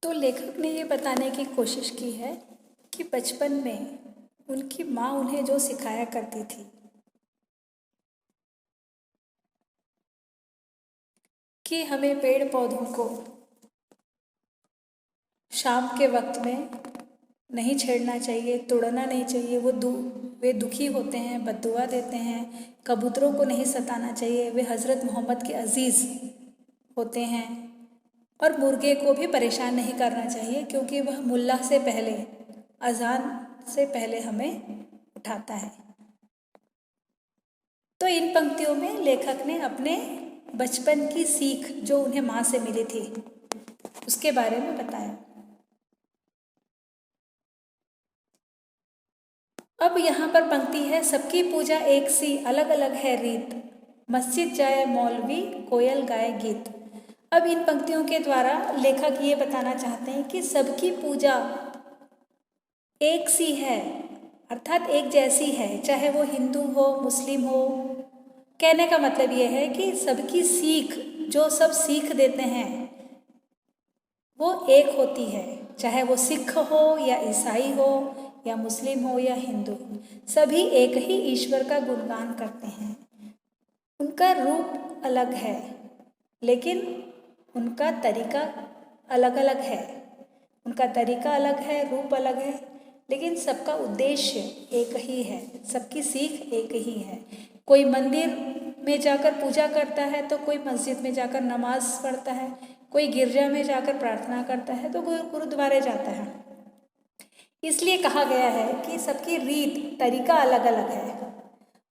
तो लेखक ने ये बताने की कोशिश की है कि बचपन में उनकी माँ उन्हें जो सिखाया करती थी कि हमें पेड़ पौधों को शाम के वक्त में नहीं छेड़ना चाहिए, तोड़ना नहीं चाहिए। वे दुखी होते हैं, बद्दुआ देते हैं। कबूतरों को नहीं सताना चाहिए, वे हज़रत मोहम्मद के अजीज़ होते हैं। और मुर्गे को भी परेशान नहीं करना चाहिए क्योंकि वह मुल्ला से पहले, अजान से पहले हमें उठाता है। तो इन पंक्तियों में लेखक ने अपने बचपन की सीख जो उन्हें माँ से मिली थी उसके बारे में बताया। अब यहाँ पर पंक्ति है, सबकी पूजा एक सी अलग अलग है रीत, मस्जिद जाए मौलवी कोयल गाए गीत। अब इन पंक्तियों के द्वारा लेखक ये बताना चाहते हैं कि सबकी पूजा एक सी है, अर्थात एक जैसी है, चाहे वो हिंदू हो, मुस्लिम हो। कहने का मतलब ये है कि सबकी सीख, जो सब सीख देते हैं, वो एक होती है। चाहे वो सिख हो या ईसाई हो या मुस्लिम हो या हिंदू, सभी एक ही ईश्वर का गुणगान करते हैं। उनका रूप अलग है लेकिन उनका तरीका अलग अलग है। उनका तरीका अलग है, रूप अलग है, लेकिन सबका उद्देश्य एक ही है, सबकी सीख एक ही है। कोई मंदिर में जाकर पूजा करता है तो कोई मस्जिद में जाकर नमाज पढ़ता है, कोई गिरजा में जाकर प्रार्थना करता है तो कोई गुरुद्वारे जाता है। इसलिए कहा गया है कि सबकी रीत, तरीका अलग अलग है।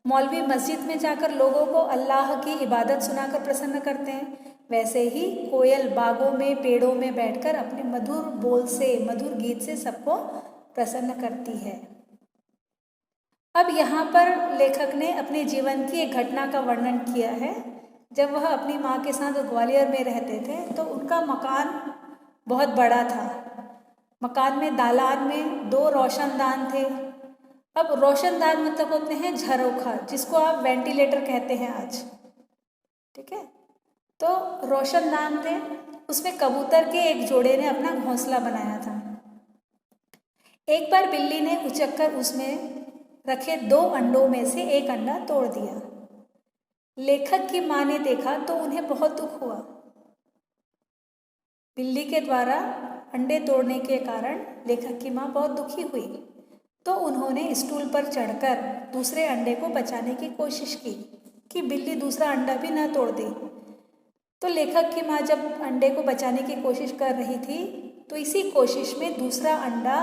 मौलवी मस्जिद में जाकर लोगों को अल्लाह की इबादत सुनाकर प्रसन्न करते हैं, वैसे ही कोयल बागों में, पेड़ों में बैठकर अपने मधुर बोल से, मधुर गीत से सबको प्रसन्न करती है। अब यहाँ पर लेखक ने अपने जीवन की एक घटना का वर्णन किया है। जब वह अपनी माँ के साथ ग्वालियर में रहते थे तो उनका मकान बहुत बड़ा था। मकान में दालान में 2 रोशनदान थे। अब रोशनदान मतलब होते हैं झरोखा, जिसको आप वेंटिलेटर कहते हैं आज, ठीक है। तो रोशनदान थे, उसमें कबूतर के एक जोड़े ने अपना घोंसला बनाया था। एक बार बिल्ली ने उचक्कर उसमें रखे 2 अंडों में से एक अंडा तोड़ दिया। लेखक की माँ ने देखा तो उन्हें बहुत दुख हुआ। बिल्ली के द्वारा अंडे तोड़ने के कारण लेखक की माँ बहुत दुखी हुई, तो उन्होंने स्टूल पर चढ़कर दूसरे अंडे को बचाने की कोशिश की कि बिल्ली दूसरा अंडा भी न तोड़ दे। तो लेखक की माँ जब अंडे को बचाने की कोशिश कर रही थी तो इसी कोशिश में दूसरा अंडा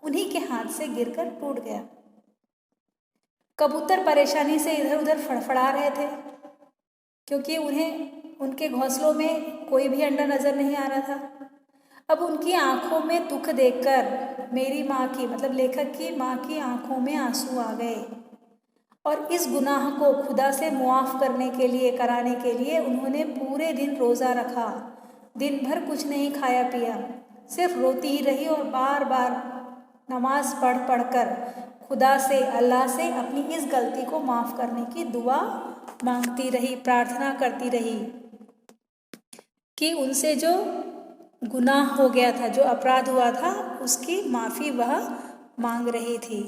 उन्हीं के हाथ से गिरकर टूट गया। कबूतर परेशानी से इधर उधर फड़फड़ा रहे थे क्योंकि उन्हें उनके घोंसलों में कोई भी अंडा नजर नहीं आ रहा था। अब उनकी आंखों में दुख देखकर मेरी माँ की, मतलब लेखक की माँ की आंखों में आंसू आ गए और इस गुनाह को खुदा से मुआफ़ करने के लिए, कराने के लिए उन्होंने पूरे दिन रोज़ा रखा। दिन भर कुछ नहीं खाया पिया, सिर्फ रोती ही रही और बार बार नमाज पढ़ कर खुदा से, अल्लाह से अपनी इस गलती को माफ़ करने की दुआ मांगती रही, प्रार्थना करती रही कि उनसे जो गुनाह हो गया था, जो अपराध हुआ था, उसकी माफ़ी वह मांग रही थी।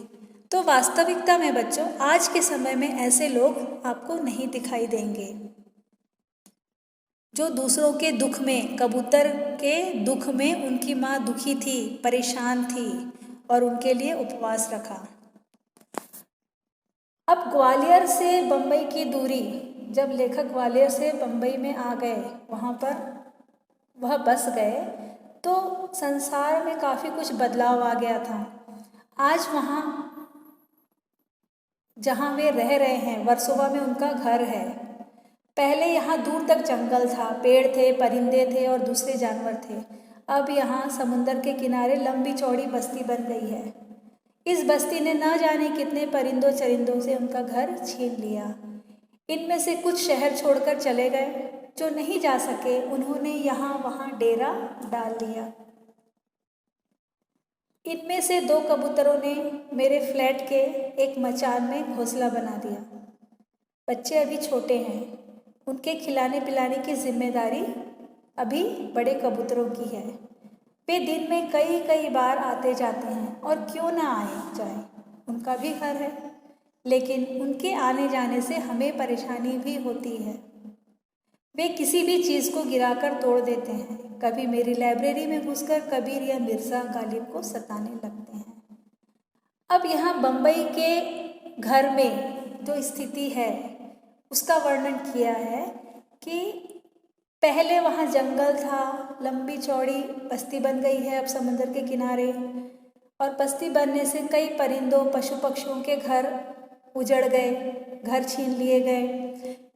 तो वास्तविकता में बच्चों, आज के समय में ऐसे लोग आपको नहीं दिखाई देंगे जो दूसरों के दुख में, कबूतर के दुख में उनकी माँ दुखी थी, परेशान थी और उनके लिए उपवास रखा। अब ग्वालियर से बम्बई की दूरी, जब लेखक ग्वालियर से बम्बई में आ गए, वहाँ पर वह बस गए, तो संसार में काफ़ी कुछ बदलाव आ गया था। आज वहाँ जहाँ वे रह रहे हैं, वर्सोवा में उनका घर है। पहले यहाँ दूर तक जंगल था, पेड़ थे, परिंदे थे और दूसरे जानवर थे। अब यहाँ समुंदर के किनारे लंबी चौड़ी बस्ती बन गई है। इस बस्ती ने न जाने कितने परिंदों चरिंदों से उनका घर छीन लिया। इनमें से कुछ शहर छोड़कर चले गए, जो नहीं जा सके उन्होंने यहाँ वहाँ डेरा डाल लिया। इनमें से 2 कबूतरों ने मेरे फ्लैट के एक मचान में घोंसला बना दिया। बच्चे अभी छोटे हैं, उनके खिलाने पिलाने की जिम्मेदारी अभी बड़े कबूतरों की है। वे दिन में कई कई बार आते जाते हैं और क्यों ना आए जाए, उनका भी घर है, लेकिन उनके आने जाने से हमें परेशानी भी होती है। वे किसी भी चीज़ को गिराकर तोड़ देते हैं, कभी मेरी लाइब्रेरी में घुसकर कबीर या मिर्ज़ा गालिब को सताने लगते हैं। अब यहाँ बम्बई के घर में जो स्थिति है उसका वर्णन किया है कि पहले वहाँ जंगल था, लंबी चौड़ी बस्ती बन गई है अब समुद्र के किनारे, और बस्ती बनने से कई परिंदों पशु पक्षियों के घर उजड़ गए, घर छीन लिए गए,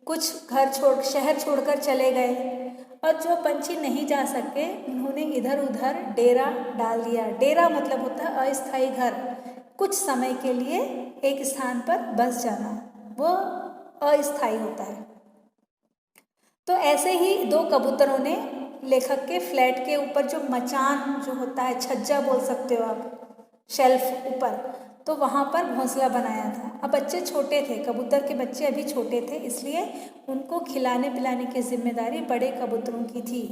कुछ घर शहर छोड़कर चले गए, और जो पंछी नहीं जा सके उन्होंने इधर उधर डेरा डाल दिया। डेरा मतलब होता है अस्थायी घर, कुछ समय के लिए एक स्थान पर बस जाना, वो अस्थायी होता है। तो ऐसे ही दो कबूतरों ने लेखक के फ्लैट के ऊपर जो मचान जो होता है, छज्जा बोल सकते हो आप, शेल्फ ऊपर, तो वहाँ पर घोंसला बनाया था। अब बच्चे छोटे थे, कबूतर के बच्चे अभी छोटे थे, इसलिए उनको खिलाने पिलाने की जिम्मेदारी बड़े कबूतरों की थी।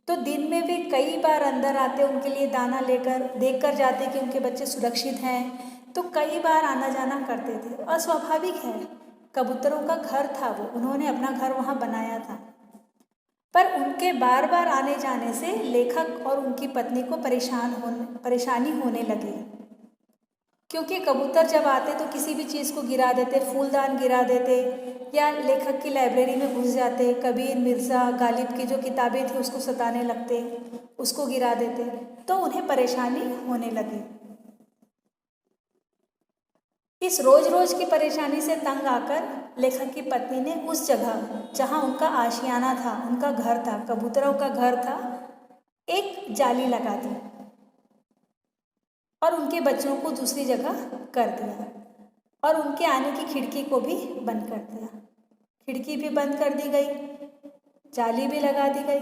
तो दिन में वे कई बार अंदर आते, उनके लिए दाना लेकर देख कर जाते कि उनके बच्चे सुरक्षित हैं, तो कई बार आना जाना करते थे। अस्वाभाविक है, कबूतरों का घर था वो, उन्होंने अपना घर वहाँ बनाया था, पर उनके बार बार आने जाने से लेखक और उनकी पत्नी को परेशानी होने लगी, क्योंकि कबूतर जब आते तो किसी भी चीज़ को गिरा देते, फूलदान गिरा देते, या लेखक की लाइब्रेरी में घुस जाते, कबीर मिर्ज़ा गालिब की जो किताबें थी उसको सताने लगते, उसको गिरा देते, तो उन्हें परेशानी होने लगी। इस रोज रोज की परेशानी से तंग आकर लेखक की पत्नी ने उस जगह जहाँ उनका आशियाना था, उनका घर था, कबूतरों का घर था, एक जाली लगा दी और उनके बच्चों को दूसरी जगह कर दिया, और उनके आने की खिड़की को भी बंद कर दिया। खिड़की भी बंद कर दी गई, जाली भी लगा दी गई।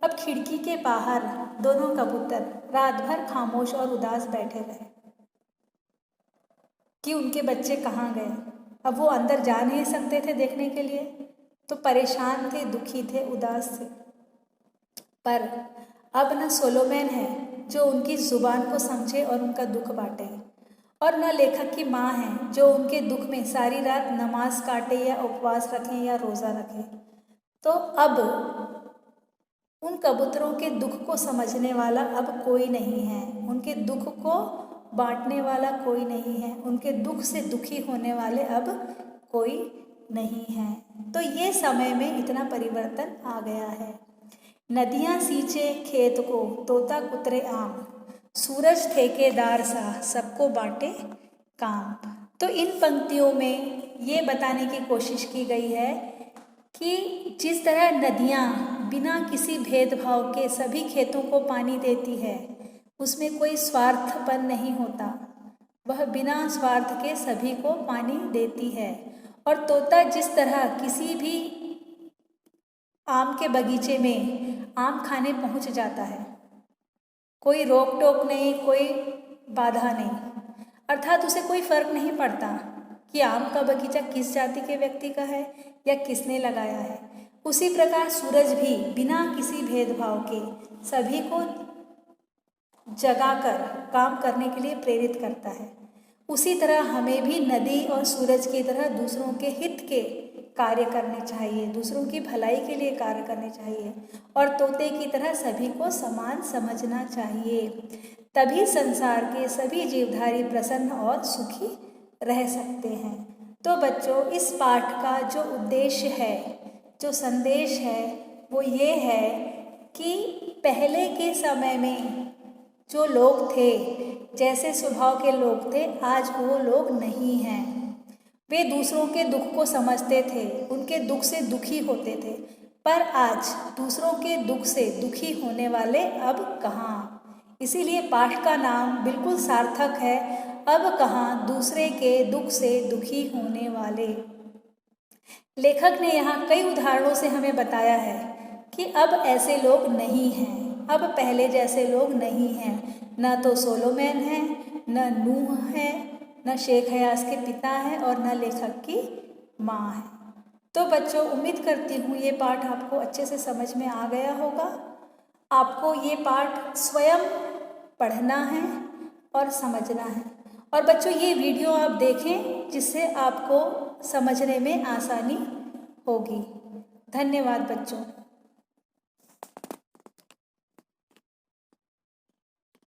अब खिड़की के बाहर दोनों कबूतर रात भर खामोश और उदास बैठे रहे कि उनके बच्चे कहाँ गए। अब वो अंदर जा नहीं सकते थे देखने के लिए, तो परेशान थे, दुखी थे, उदास थे। पर अब न सोलोमन है जो उनकी ज़ुबान को समझे और उनका दुख बांटे, और न लेखक की माँ है जो उनके दुख में सारी रात नमाज काटे या उपवास रखें या रोज़ा रखें। तो अब उन कबूतरों के दुख को समझने वाला अब कोई नहीं है, उनके दुख को बांटने वाला कोई नहीं है, उनके दुख से दुखी होने वाले अब कोई नहीं है। तो ये समय में इतना परिवर्तन आ गया है। नदियाँ सींचे खेत को, तोता कुतरे आम, सूरज ठेकेदार सा सबको बांटे काम। तो इन पंक्तियों में ये बताने की कोशिश की गई है कि जिस तरह नदियाँ बिना किसी भेदभाव के सभी खेतों को पानी देती है, उसमें कोई स्वार्थपन नहीं होता, वह बिना स्वार्थ के सभी को पानी देती है। और तोता जिस तरह किसी भी आम के बगीचे में आम खाने पहुंच जाता है, कोई रोक टोक नहीं, कोई बाधा नहीं, अर्थात उसे कोई फर्क नहीं पड़ता कि आम का बगीचा किस जाति के व्यक्ति का है या किसने लगाया है, उसी प्रकार सूरज भी बिना किसी भेदभाव के सभी को जगाकर काम करने के लिए प्रेरित करता है। उसी तरह हमें भी नदी और सूरज की तरह दूसरों के हित के कार्य करने चाहिए, दूसरों की भलाई के लिए कार्य करने चाहिए, और तोते की तरह सभी को समान समझना चाहिए। तभी संसार के सभी जीवधारी प्रसन्न और सुखी रह सकते हैं। तो बच्चों, इस पाठ का जो उद्देश्य है, जो संदेश है, वो ये है कि पहले के समय में जो लोग थे, जैसे स्वभाव के लोग थे, आज वो लोग नहीं हैं। वे दूसरों के दुख को समझते थे, उनके दुख से दुखी होते थे, पर आज दूसरों के दुख से दुखी होने वाले अब कहाँ। इसीलिए पाठ का नाम बिल्कुल सार्थक है, अब कहाँ दूसरे के दुख से दुखी होने वाले। लेखक ने यहाँ कई उदाहरणों से हमें बताया है कि अब ऐसे लोग नहीं हैं, अब पहले जैसे लोग नहीं हैं। न तो सोलोमन है, न नूह है, न शेख हयास के पिता है, और न लेखक की माँ है। तो बच्चों, उम्मीद करती हूँ ये पाठ आपको अच्छे से समझ में आ गया होगा। आपको ये पाठ स्वयं पढ़ना है और समझना है। और बच्चों ये वीडियो आप देखें जिससे आपको समझने में आसानी होगी। धन्यवाद बच्चों।